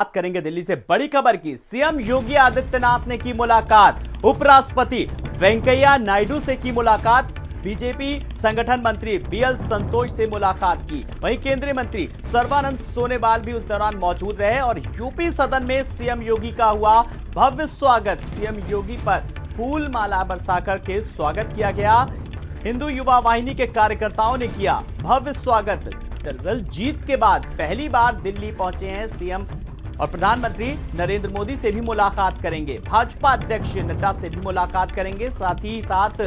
बात करेंगे दिल्ली से बड़ी खबर की। सीएम योगी आदित्यनाथ ने की मुलाकात, उपराष्ट्रपति वेंकैया नायडू से की मुलाकात, बीजेपी संगठन मंत्री बीएल संतोष से मुलाकात की। वहीं केंद्रीय मंत्री सर्बानंद सोनोवाल भी उस दौरान मौजूद रहे और यूपी सदन में सीएम योगी का हुआ भव्य स्वागत। सीएम योगी पर फूल माला बरसाकर के स्वागत किया गया। हिंदू युवा वाहिनी के कार्यकर्ताओं ने किया भव्य स्वागत। दरअसल जीत के बाद पहली बार दिल्ली पहुंचे हैं सीएम और प्रधानमंत्री नरेंद्र मोदी से भी मुलाकात करेंगे। भाजपा अध्यक्ष नड्डा से भी मुलाकात करेंगे, साथ ही साथ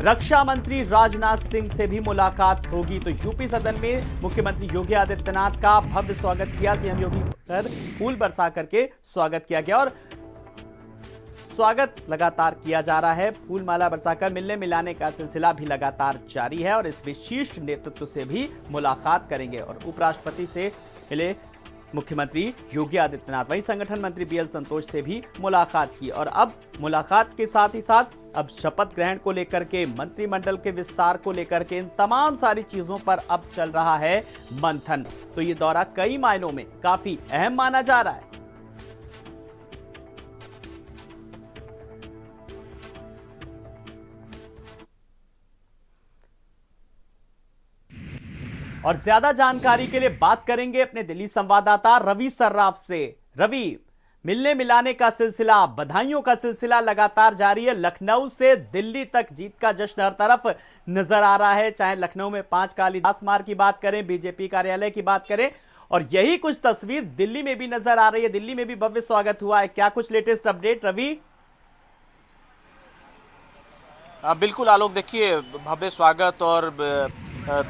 रक्षा मंत्री राजनाथ सिंह से भी मुलाकात होगी। तो यूपी सदन में मुख्यमंत्री योगी आदित्यनाथ का भव्य स्वागत किया। सीएम योगी पर फूल बरसा करके स्वागत किया गया और स्वागत लगातार किया जा रहा है। फूल माला बरसाकर मिलने मिलाने का सिलसिला भी लगातार जारी है और इस विशिष्ट नेतृत्व से भी मुलाकात करेंगे। और उपराष्ट्रपति से मिले मुख्यमंत्री योगी आदित्यनाथ, वहीं संगठन मंत्री बीएल संतोष से भी मुलाकात की। और अब मुलाकात के साथ ही साथ अब शपथ ग्रहण को लेकर के, मंत्रिमंडल के विस्तार को लेकर के, इन तमाम सारी चीजों पर अब चल रहा है मंथन। तो ये दौरा कई मायनों में काफी अहम माना जा रहा है। और ज्यादा जानकारी के लिए बात करेंगे अपने दिल्ली संवाददाता रवि सर्राफ से। रवि, मिलने मिलाने का सिलसिला, बधाइयों का सिलसिला लगातार जारी है। लखनऊ से दिल्ली तक जीत का जश्न हर तरफ नजर आ रहा है। चाहे लखनऊ में 5 कालीदास मार्ग की बात करें, बीजेपी कार्यालय की बात करें, और यही कुछ तस्वीर दिल्ली में भी नजर आ रही है। दिल्ली में भी भव्य स्वागत हुआ है। क्या कुछ लेटेस्ट अपडेट रवि? बिल्कुल आलोक, देखिए भव्य स्वागत और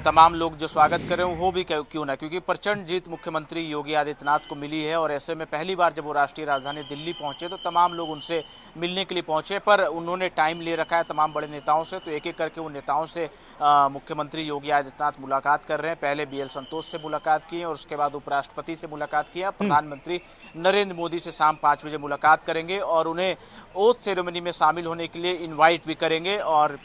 तमाम लोग जो स्वागत कर रहे हैं वो भी क्यों ना, क्योंकि प्रचंड जीत मुख्यमंत्री योगी आदित्यनाथ को मिली है। और ऐसे में पहली बार जब वो राष्ट्रीय राजधानी दिल्ली पहुंचे तो तमाम लोग उनसे मिलने के लिए पहुंचे, पर उन्होंने टाइम ले रखा है तमाम बड़े नेताओं से। तो एक एक करके उन नेताओं से मुख्यमंत्री योगी आदित्यनाथ मुलाकात कर रहे हैं। पहले बीएल संतोष से मुलाकात की और उसके बाद उपराष्ट्रपति से मुलाकात की। प्रधानमंत्री नरेंद्र मोदी से शाम 5 बजे मुलाकात करेंगे और उन्हें ओथ सेरेमनी में शामिल होने के लिए इन्वाइट भी करेंगे। और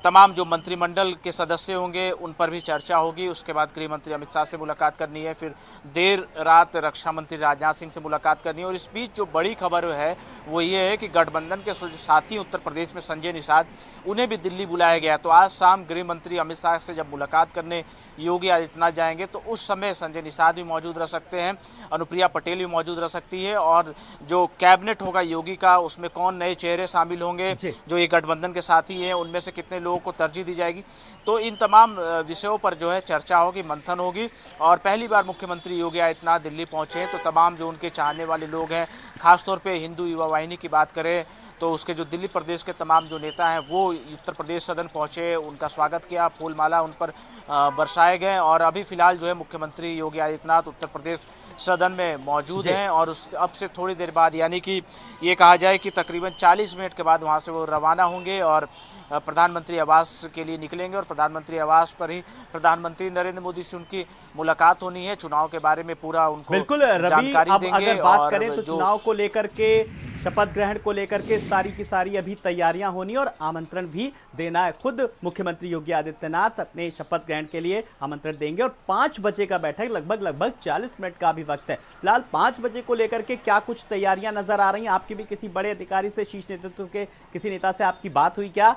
तमाम जो मंत्रिमंडल के सदस्य होंगे उन पर भी चर्चा होगी। उसके बाद गृह मंत्री अमित शाह से मुलाकात करनी है, फिर देर रात रक्षा मंत्री राजनाथ सिंह से मुलाकात करनी है। और इस बीच जो बड़ी खबर है वो ये है कि गठबंधन के साथी उत्तर प्रदेश में संजय निषाद, उन्हें भी दिल्ली बुलाया गया। तो आज शाम गृह मंत्री अमित शाह से जब मुलाकात करने योगी आदित्यनाथ जाएंगे तो उस समय संजय निषाद भी मौजूद रह सकते हैं, अनुप्रिया पटेल भी मौजूद रह सकती है। और जो कैबिनेट होगा योगी का, उसमें कौन नए चेहरे शामिल होंगे, जो ये गठबंधन के साथी हैं उनमें से कितने लोगों को तरजीह दी जाएगी, तो इन तमाम विषयों पर जो है चर्चा होगी, मंथन होगी। और पहली बार मुख्यमंत्री योगी आदित्यनाथ दिल्ली पहुंचे हैं तो तमाम जो उनके चाहने वाले लोग हैं, खासतौर पे हिंदू युवा वाहिनी की बात करें तो उसके जो दिल्ली प्रदेश के तमाम जो नेता हैं वो उत्तर प्रदेश सदन पहुंचे, उनका स्वागत किया, फूल माला उन पर बरसाए गए। और अभी फिलहाल जो है मुख्यमंत्री योगी आदित्यनाथ उत्तर प्रदेश सदन में मौजूद हैं और अब से थोड़ी देर बाद, यानी कि ये कहा जाए कि तकरीबन 40 मिनट के बाद वहाँ से वो रवाना होंगे और प्रधानमंत्री आवास के लिए निकलेंगे। और प्रधानमंत्री आवास पर ही प्रधानमंत्री नरेंद्र मोदी से उनकी मुलाकात होनी है। चुनाव के बारे में पूरा उनको जानकारी देंगे। अगर बात करें तो चुनाव को लेकर के, शपथ ग्रहण को लेकर के सारी की सारी अभी तैयारियां होनी और आमंत्रण भी देना है। खुद मुख्यमंत्री योगी आदित्यनाथ अपने शपथ ग्रहण के लिए आमंत्रण देंगे और 5 बजे का बैठक, लगभग 40 मिनट का अभी वक्त है। फिलहाल 5 बजे को लेकर के क्या कुछ तैयारियां नजर आ रही हैं? आपकी भी किसी बड़े अधिकारी से, शीर्ष नेतृत्व के किसी नेता से आपकी बात हुई क्या?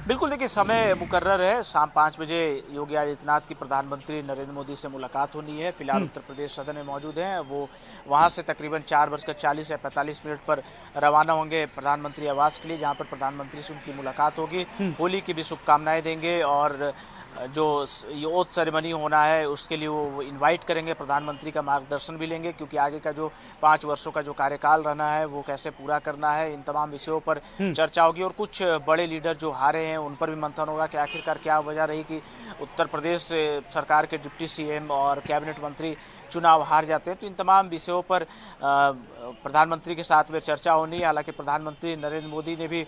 बिल्कुल, देखिए समय मुकर्रर है, शाम 5 बजे योगी आदित्यनाथ की प्रधानमंत्री नरेंद्र मोदी से मुलाकात होनी है। फिलहाल उत्तर प्रदेश सदन में मौजूद हैं, वो वहां से तकरीबन 4:40 या 45 मिनट पर रवाना होंगे प्रधानमंत्री आवास के लिए, जहां पर प्रधानमंत्री से उनकी मुलाकात होगी, होली की भी शुभकामनाएं देंगे। और जो ये ओथ सेरेमनी होना है उसके लिए वो इनवाइट करेंगे, प्रधानमंत्री का मार्गदर्शन भी लेंगे, क्योंकि आगे का जो 5 वर्षों का जो कार्यकाल रहना है वो कैसे पूरा करना है, इन तमाम विषयों पर चर्चा होगी। और कुछ बड़े लीडर जो हारे हैं उन पर भी मंथन होगा कि आखिरकार क्या वजह रही कि उत्तर प्रदेश सरकार के डिप्टी सीएम और कैबिनेट मंत्री चुनाव हार जाते हैं। तो इन तमाम विषयों पर प्रधानमंत्री के साथ में चर्चा होनी है। हालांकि प्रधानमंत्री नरेंद्र मोदी ने भी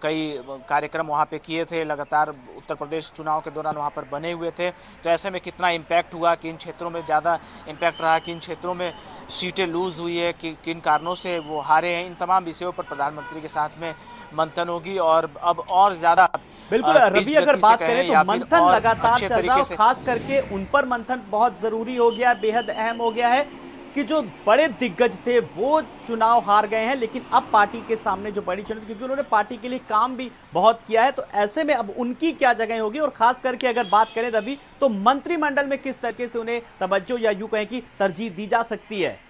कई कार्यक्रम वहाँ पे किए थे, लगातार उत्तर प्रदेश चुनाव के दौरान वहाँ पर बने हुए थे। तो ऐसे में कितना इम्पैक्ट हुआ, किन क्षेत्रों में ज़्यादा इम्पैक्ट रहा, किन क्षेत्रों में सीटें लूज़ हुई है, किन कारणों से वो हारे हैं, इन तमाम विषयों पर प्रधानमंत्री के साथ में मंथन होगी। और अब और ज़्यादा बिल्कुल रवि, अगर बात करें तो मंथन लगातार चल रहा है और खास करके उन पर मंथन बहुत जरूरी हो गया है, बेहद अहम हो गया है कि जो बड़े दिग्गज थे वो चुनाव हार गए हैं, लेकिन अब पार्टी के सामने जो बड़ी चुनौती, क्योंकि उन्होंने पार्टी के लिए काम भी बहुत किया है, तो ऐसे में अब उनकी क्या जगह होगी। और खास करके अगर बात करें रवि, तो मंत्रिमंडल में किस तरीके से उन्हें तवज्जो या यूं कहें कि तरजीह दी जा सकती है।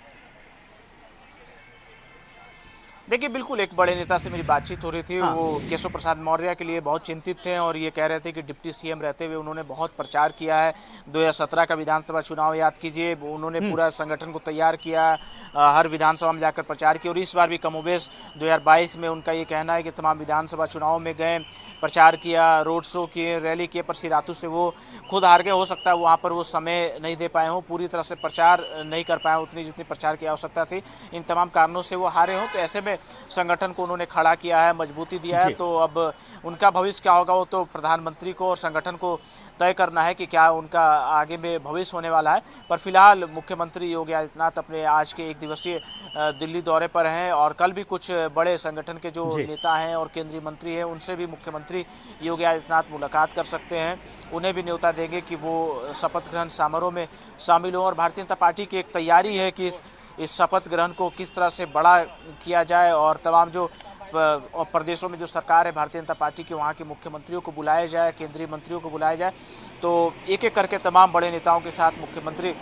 देखिए, बिल्कुल एक बड़े नेता से मेरी बातचीत हो रही थी। हाँ। वो केशव प्रसाद मौर्य के लिए बहुत चिंतित थे और ये कह रहे थे कि डिप्टी सीएम रहते हुए उन्होंने बहुत प्रचार किया है। 2017 का विधानसभा चुनाव याद कीजिए, उन्होंने पूरा संगठन को तैयार किया, हर विधानसभा में जाकर प्रचार किया। और इस बार भी कमोबेश 2022 में उनका ये कहना है कि तमाम विधानसभा चुनाव में गए, प्रचार किया, रोड शो किए, रैली किए, पर सिरातू से वो खुद हार गए। हो सकता है वहाँ पर वो समय नहीं दे पाए हों, पूरी तरह से प्रचार नहीं कर पाए उतनी जितनी प्रचार की आवश्यकता थी। इन तमाम कारणों से वो हारे हों। तो ऐसे में संगठन को उन्होंने खड़ा किया है, मजबूती दिया है। तो अब उनका भविष्य क्या होगा वो तो प्रधानमंत्री को और संगठन को तय करना है कि क्या उनका आगे में भविष्य होने वाला है। पर फिलहाल मुख्यमंत्री योगी आदित्यनाथ अपने आज के एक दिवसीय दिल्ली दौरे पर हैं और कल भी कुछ बड़े संगठन के जो नेता हैं और केंद्रीय मंत्री हैं उनसे भी मुख्यमंत्री योगी आदित्यनाथ मुलाकात कर सकते हैं। उन्हें भी न्योता देंगे कि वो शपथ ग्रहण समारोह में शामिल हों। और भारतीय जनता पार्टी की एक तैयारी है कि इस शपथ ग्रहण को किस तरह से बड़ा किया जाए और तमाम जो प्रदेशों में जो सरकार है भारतीय जनता पार्टी के, वहाँ के मुख्यमंत्रियों को बुलाया जाए, केंद्रीय मंत्रियों को बुलाया जाए। तो एक एक करके तमाम बड़े नेताओं के साथ मुख्यमंत्री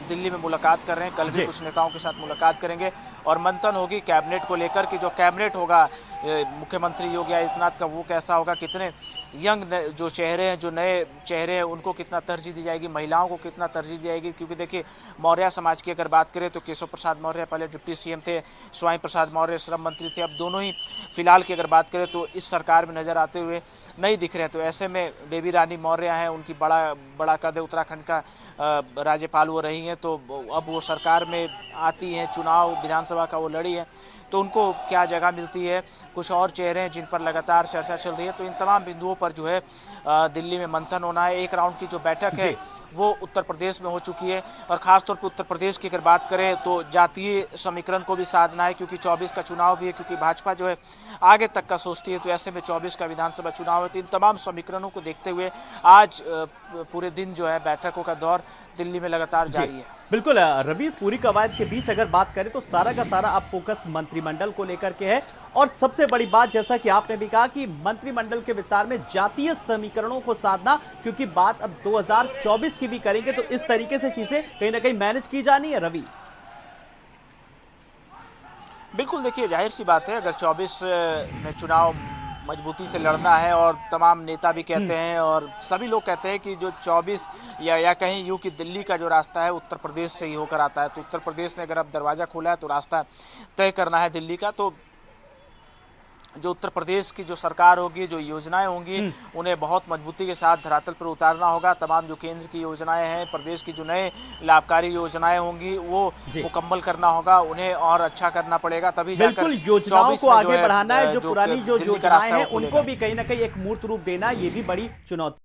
दिल्ली में मुलाकात कर रहे हैं। कल भी कुछ नेताओं के साथ मुलाकात करेंगे और मंथन होगी कैबिनेट को लेकर कि जो कैबिनेट होगा मुख्यमंत्री योगी आदित्यनाथ का वो कैसा होगा, कितने यंग जो चेहरे हैं, जो नए चेहरे हैं, उनको कितना तरजीह दी जाएगी, महिलाओं को कितना तरजीह दी जाएगी। क्योंकि देखिए, मौर्य समाज की अगर बात करें तो केशव प्रसाद मौर्य पहले डिप्टी सीएम थे, स्वामी प्रसाद मौर्य श्रम मंत्री थे, अब दोनों ही फिलहाल की अगर बात करें तो इस सरकार में नजर आते हुए नहीं दिख रहे हैं। तो ऐसे में बेबी रानी मौर्य हैं, उनकी बड़ा कद है, उत्तराखंड का राज्यपाल वो रही हैं, तो अब वो सरकार में आती हैं, चुनाव विधानसभा का वो लड़ी है, तो उनको क्या जगह मिलती है। कुछ और चेहरे हैं जिन पर लगातार चर्चा चल रही है। तो इन तमाम बिंदुओं पर जो है दिल्ली में मंथन होना है। एक राउंड की जो बैठक है वो उत्तर प्रदेश में हो चुकी है और खासतौर पर उत्तर प्रदेश की अगर बात करें तो जातीय समीकरण को भी साधना है, क्योंकि 24 का चुनाव भी है, क्योंकि भाजपा जो है आगे तक का सोचती है। तो ऐसे में 24 का विधानसभा चुनाव है। तो इन तमाम समीकरणों को देखते हुए आज पूरे दिन जो है बैठकों का दौर दिल्ली में लगातार जारी है। बिल्कुल रवि, इस पूरी कवायद के बीच अगर बात करें तो सारा का सारा अब फोकस मंत्रिमंडल को लेकर के है। और सबसे बड़ी बात, जैसा कि आपने भी कहा, कि मंत्रिमंडल के विस्तार में जातीय समीकरणों को साधना, क्योंकि बात अब 2024 की भी करेंगे तो इस तरीके से चीजें कहीं ना कहीं मैनेज की जानी है। रवि, बिल्कुल, देखिए जाहिर सी बात है, अगर 24 में चुनाव मजबूती से लड़ना है और तमाम नेता भी कहते हैं और सभी लोग कहते हैं कि जो 24 या कहीं यूँ कि दिल्ली का जो रास्ता है उत्तर प्रदेश से ही होकर आता है। तो उत्तर प्रदेश ने अगर अब दरवाज़ा खोला है तो रास्ता तय करना है दिल्ली का। तो जो उत्तर प्रदेश की जो सरकार होगी, जो योजनाएं होंगी, उन्हें बहुत मजबूती के साथ धरातल पर उतारना होगा। तमाम जो केंद्र की योजनाएं हैं, प्रदेश की जो नए लाभकारी योजनाएं होंगी वो मुकम्मल करना होगा, उन्हें और अच्छा करना पड़ेगा, तभी बिल्कुल योजनाओं को आगे बढ़ाना है। जो पुरानी जो योजनाएं हैं उनको भी कहीं ना कहीं एक मूर्त रूप देना, ये भी बड़ी चुनौती।